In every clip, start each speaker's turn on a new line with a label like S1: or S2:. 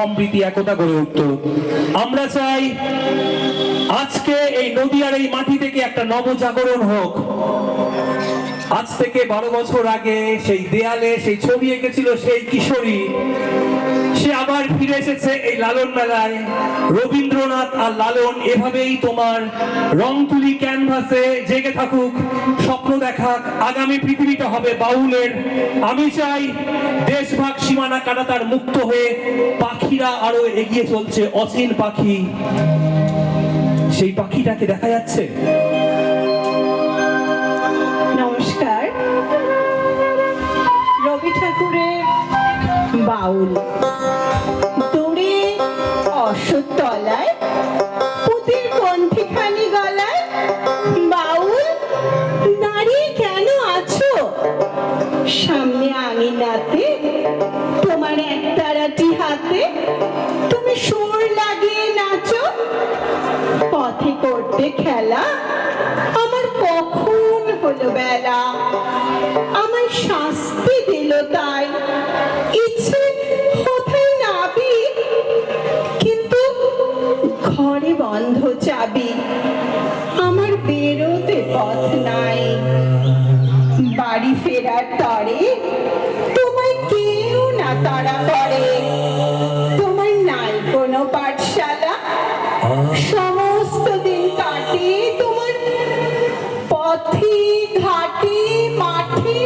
S1: সম্প্রীতি একতা গড়ে উঠত। আমরা চাই আজকে এই নদিয়ার এই মাটি থেকে একটা নবজাগরণ হোক। আজ থেকে 12 বছর আগে সেই দেয়ালে সেই ছবি এঁকেছিল সেই কিশোরী, সে আবার ফিরে এসেছে এই লালন মেলায়। রবীন্দ্রনাথ আর লালন এভাবেই তোমার রং তুলি ক্যানভাসে জেগে থাকুক, স্বপ্ন দেখাক, আগামী পৃথিবীটা হবে বাউলের। আমি চাই দেশভাগ সীমানা কাটা তার মুক্ত হয়ে পাখিরা আরো এগিয়ে চলছে, অচিন পাখি। সেই পাখিটাকে দেখা যাচ্ছে।
S2: নমস্কার। রবি ঠাকুরের বাউল দূরে অশ্বতলায় পুতির কণ্ঠিখানি গলায়, বাউল দাঁড়িয়ে কেন আছো? সামনে আঙিনাতে তোমার একতারাটি হাতে, তুমি সুর লাগিয়ে নাচো। পথে করতে খেলা, আমার কখন হলো বেলা। আমার শাস্তি দিল তাই, ইচ্ছে কোথায় নাবি, কিন্তু ঘরে বন্ধ চাবি, আমার বেরোতে পথ নাই। বাড়ি ফেরার তরে তোমায় কেউ না তাড়া করে, তোমার নাই কোনো পাঠশালা, সমস্ত দিন কাটে তোমার পথে ঘাটে মাঠে,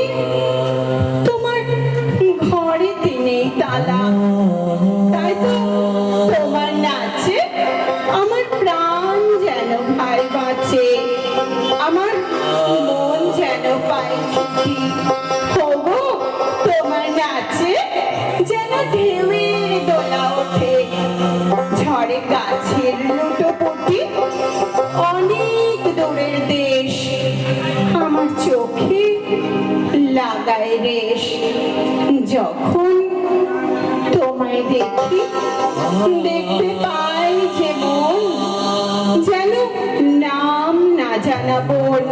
S2: তোমার ঘরে নেই তালা। তাই তো তোমার নাচে আমার প্রাণ যেন ভাই বাঁচে, আমার মন যেন পায় ছুটি। হবো তোমার নাচে যেন ঢেউয়ের দোলা ওঠে, ঝড়ে গাছের লুটোপুটি, অনেক দূরের দেশ আমার চোখে লাগায় রেশ। যখন তোমায় দেখি দেখতে পাই যে মন যেন নাম না জানা বন।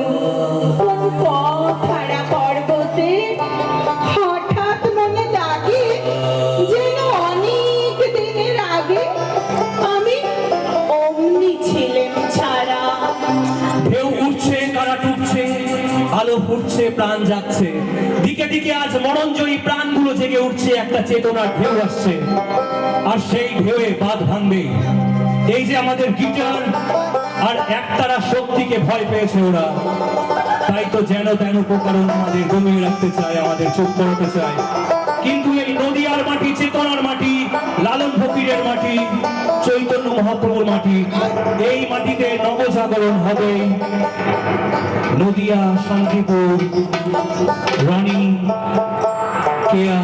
S2: কোন পথ হারা পর্বতে হঠাৎ মনে লাগে যেন অনেক দিনের আগে আমি অমনি ছিলেন ছাড়া।
S1: ঢেউ উঠছে, কারা টুটছে, আলো ফুটছে, প্রাণ জাগছে, দিকে দিকে আজ মরণজয়ী প্রাণগুলো জেগে উঠছে। একটা চেতনার ঢেউ আসছে, আর সেই ঢেউয়ে বাঁধ ভাঙবে। এই যে আমাদের গিটার আর একতারা শক্তিকে ভয় পেয়েছে ওরা, তাই তো যেন তেন প্রকারণ আমাদের দমিয়ে রাখতে চায়, আমাদের চোখ পড়াতে চায়। কিন্তু এই নদিয়ার মাটি, চেতনার মাটি, লালন ফকিরের মাটি, চৈতন্য মহাপ্রভুর মাটি, এই মাটিতে নবজাগরণ হবে। নদিয়া, শান্তিপুর, রানী, কেয়া,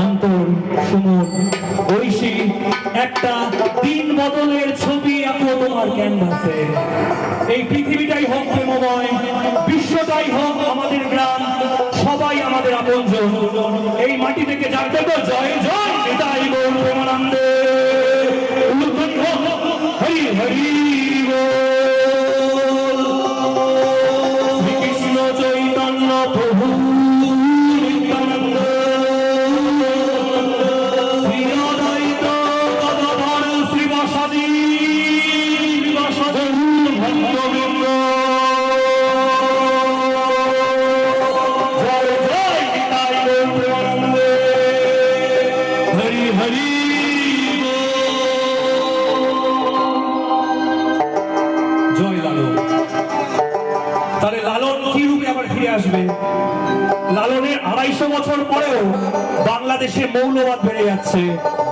S1: অন্তর, সুমন, ঐশী, একটা দিন বদলের ছবি আঁকো তোমার ক্যানভাসে। এই পৃথিবীটাই হোক প্রেমময়, বিশ্বটাই হোক আমাদের গ্রাম, সবাই আমাদের আপনজন। এই মাটি থেকে জানতে তো জয় জয় নিতাই গৌর প্রেমানন্দে, হরি হরি বল। শ্রীকৃষ্ণ চৈতন্য প্রভু নিত্যানন্দ, শ্রী অদ্বৈত গদাধর শ্রীবাসাদি ভক্তবৃন্দ, জয় জয় নিতাই গৌর প্রেমানন্দে, হরি হরি জয় লালন। তাহলে লালন কি রূপে আবার ফিরে আসবে? লালনের 250 বছর পরেও বাংলাদেশে মৌলবাদ বেড়ে যাচ্ছে।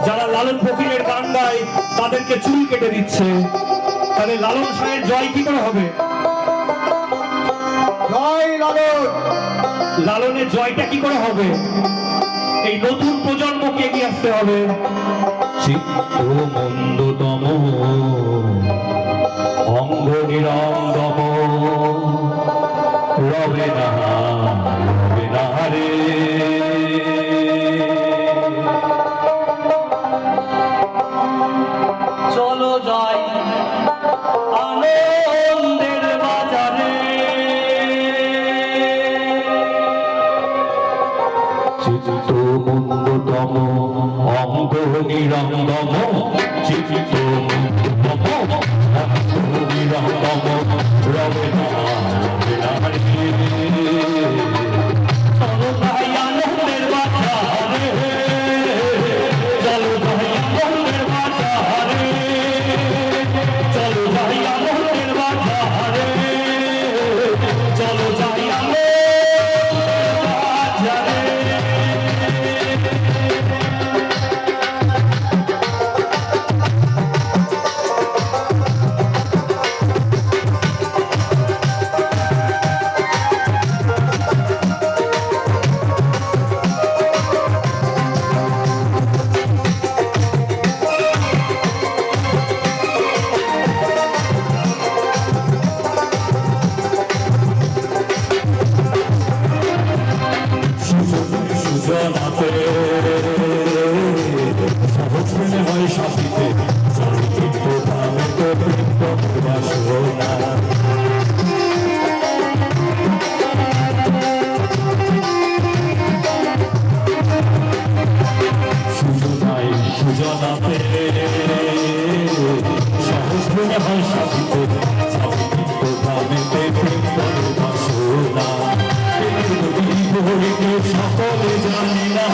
S1: যারা লালন ফকিরের গান গায় তাদেরকে চুল কেটে দিচ্ছে। তাহলে লালন সাহেব জয় কি করে হবে?
S3: জয় লালন।
S1: লালনের জয়টা কি করে হবে? এই নতুন প্রজন্মকে এগিয়ে আসতে হবে। চিত্ত মন্দতম অঙ্গ নিরঙ্গম রবে না রে। চলো যাই আনন্দের বাজারে, চিত্ত মন্দতম অঙ্গ
S3: নিরঙ্গম চিত্ত মম নিরঙ্গম রবে না চলো ভাই আনন্দের বাজারে চলো ভাই আনন্দের বাজারে চলো ভাই আনন্দের বাজারে চলো যাই আনন্দের বাজারে সুজনাতে সহজ মনে হয় সাথীতে চলচ্চিত্র ধামে তো বৃত্ত বাসনা সুজনায় সুজনাতে সহজ মনে হয় সাথীতে চলচ্চিত্র ধামে তো বৃত্ত বাসনা বিপরীতে সকলে জানি না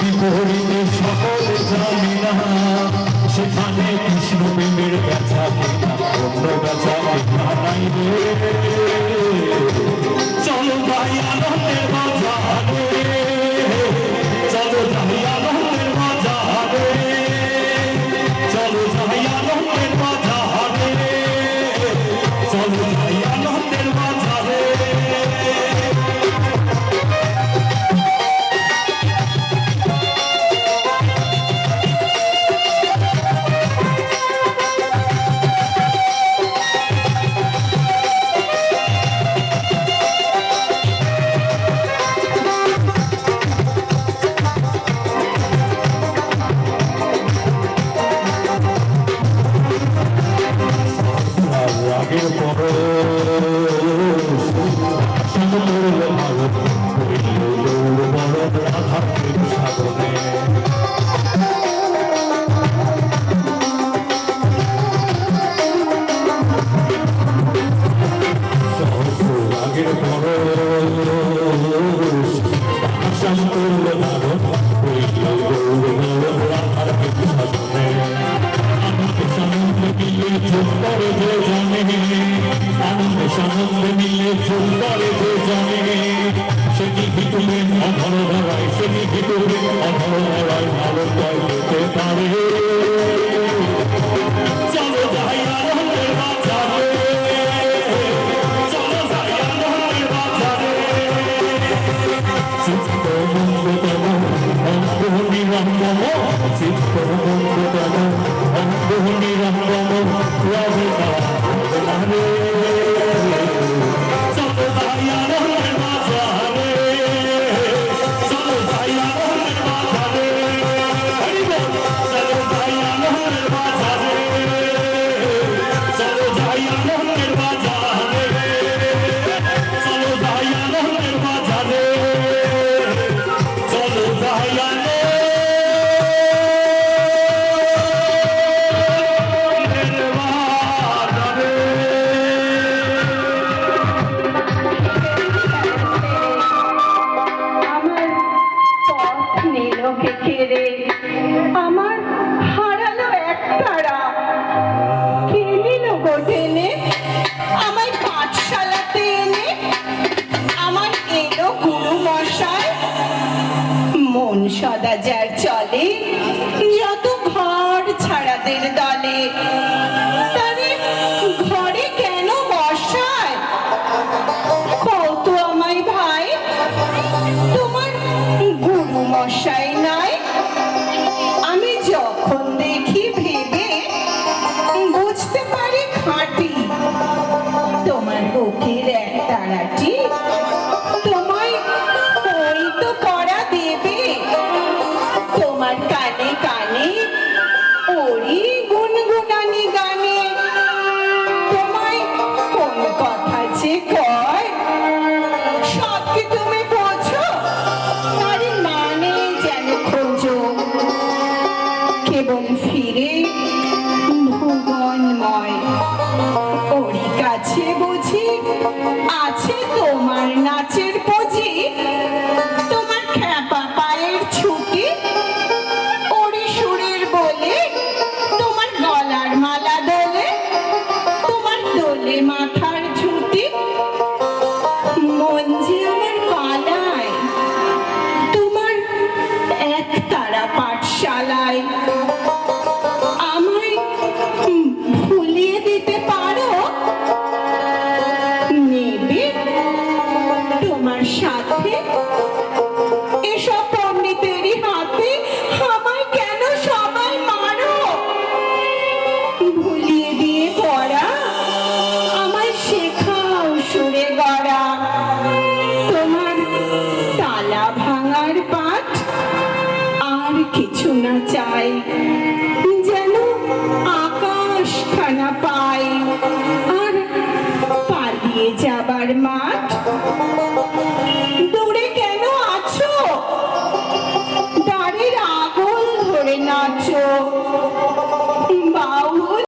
S3: বিপরীতে সকলে জানি না সেখানে কৃষ্ণ প্রেমের ব্যথা কিনা অন্য ব্যথা কিনা নাই রে চলো ভাই আনন্দের বাজারে চলো যাই আনন্দের বাজারে চলো যাই আনন্দের বাজারে চলো যাই আনন্দের বাজারে রাগের পর ভারত বড় রাধাকে সাধনে রাগের পর ভারত রাধাকে সাধনে মিলে চুপ করে যে জানে আনন্দ সানন্দ মিলে চুপ করে যে জানে সেটি ভিতরে অধর ধরায় সেটি ভিতরে অধর ধরায় ভালো যেতে পারে চলো যাই আনন্দের বাজারে চলো যাই আনন্দের বাজারে চিত্ত মঙ্গতম অঙ্গ নিরঙ্গম চিত্ত মঙ্গতম অঙ্গ নিরঙ্গম রবে না চলো যাই আনন্দের বাজারে চলো যাই আনন্দের বাজারে চলো যাই আনন্দের বাজারে চলো যাই আনন্দের বাজারে চলো যাই আনন্দের বাজারে চলো যাই
S2: আমার পথ নিল কে কেড়ে, আমার হারালো এক তারা, কে নিল গো টেনে আমায় পাঠশালাতে এনে, আমার এলো গুরু মশাই মন সদা যার চলে যত ঘর ছাড়াদের দলে, তারে ঘরে কেন বসায় কত আমায় ভাই, তোমার গুরু মশাই নাই। আমি যখন দেখি ভেবে বুঝতে পারি খাঁটি, তোমার বুকের এক তারাটি তোমায় ওই তো করা দেবে, তোমার কানে কানে ওরি গুনগুনানি গানে, তোমায় কোন কথা যে কয় সব কি তুমি বোঝো, আরে মানে যেন খোঁজো। কেবল ফিরে ভুবনময়। ওরই কাছে বুঝি আছে তোমার নাচের পুঁজি, তোমার খ্যাপা পায়ের ছুটি, ওরই সুরের বলে তোমার গলার মালা দোলে, তোমার দোলে মাথার ঝুঁটি। মন যে আমার পালায় তোমার একতারা পাঠশালায়। আমায় ভুলিয়ে দিতে পারো? নেবে তোমার সাথে এসব পণ্ডিতেরই হাতে? আমায় কেন সবাই মারো? ভুলিয়ে দিয়ে পড়া আমায় শেখাও সুরে গড়া। তোমার তালা ভাঙার পাঠ আর কিছু না চাই, যেন আকাশ খানা পাই আর পালিয়ে যাবার মাঠ।